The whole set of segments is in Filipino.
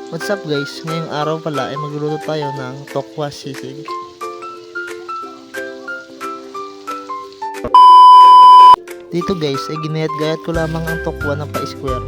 What's up guys, ngayong araw pala ay magluluto tayo ng tokwa sisig. Dito guys ay ginayat-gayat ko lamang ang tokwa ng pa-square.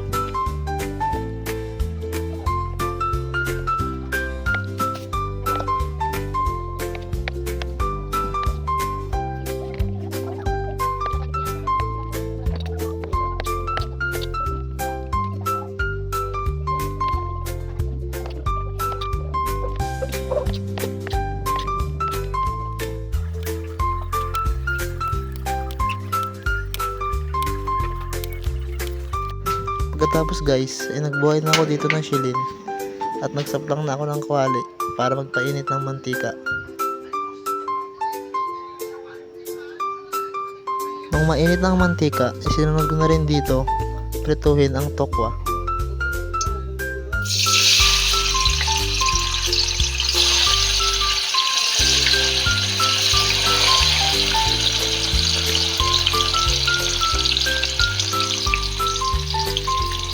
Pagkatapos guys, ay nagbuhay na ako dito ng shilin at nagsaplang na ako ng kawali para magpainit ng mantika. Nung mainit ng mantika, isinunod ko na rin dito prituhin ang tokwa.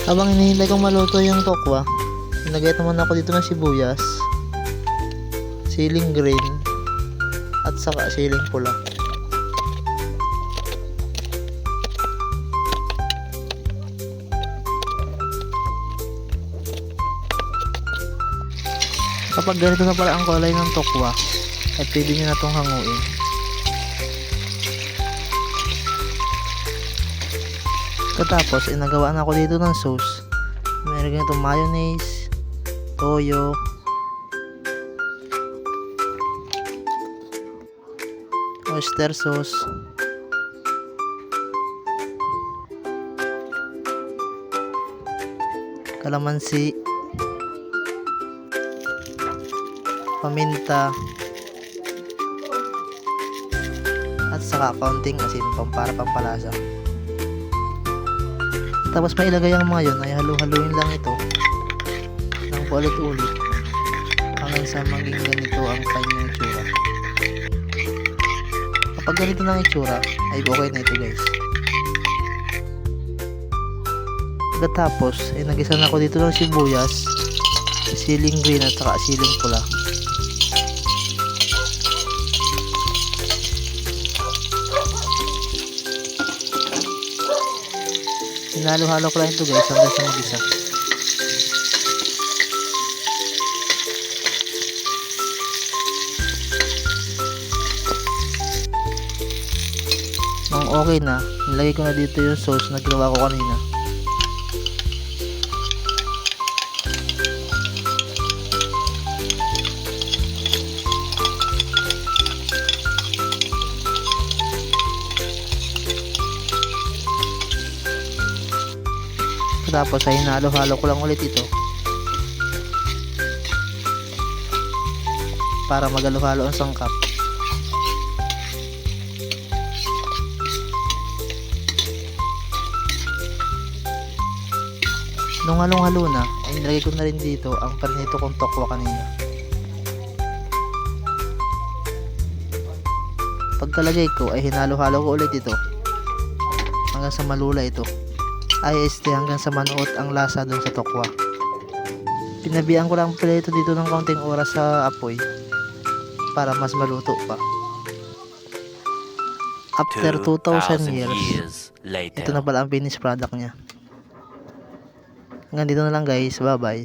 Habang hinihintay kong maluto yung tokwa, nagayat naman ako dito ng sibuyas, siling green, at saka siling pula. Kapag ganito na pala ang kulay ng tokwa, ay pwede nyo na itong hanguin. Katapos, nagawa na ako dito ng sauce. Meron ganito mayonnaise, toyo, oyster sauce, kalamansi, paminta, at saka kaunting asin para pampalasa. Tapos mailagay ang mga yun ay halu-haluin lang ito ng paulit-ulit hanggang sa maging ganito ang kanyang itsura. Kapag ganito ng itsura ay okay na ito guys. Pagkatapos ay nagisa na ako dito ng sibuyas, siling green at saka siling pula. Hinalo-halo ko lang ito guys hanggang sa mag-isa. Nung okay na, nilagay ko na dito yung sauce na ginawa ko kanina. Tapos ay hinalo-halo ko lang ulit ito para magalo-halo ang sangkap. Nung halong-halo na ay nilagay ko na rin dito ang parinito kong tokwa kanina. Pagkalagay ko ay hinalo-halo ko ulit ito hanggang sa malula ito. Hanggang sa manuot ang lasa dun sa tokwa. Pinabihan ko lang pala ito dito ng kaunting oras sa apoy para mas maluto pa. After 2,000 years, ito na pala ang finished product niya. Hanggang dito na lang guys, bye bye.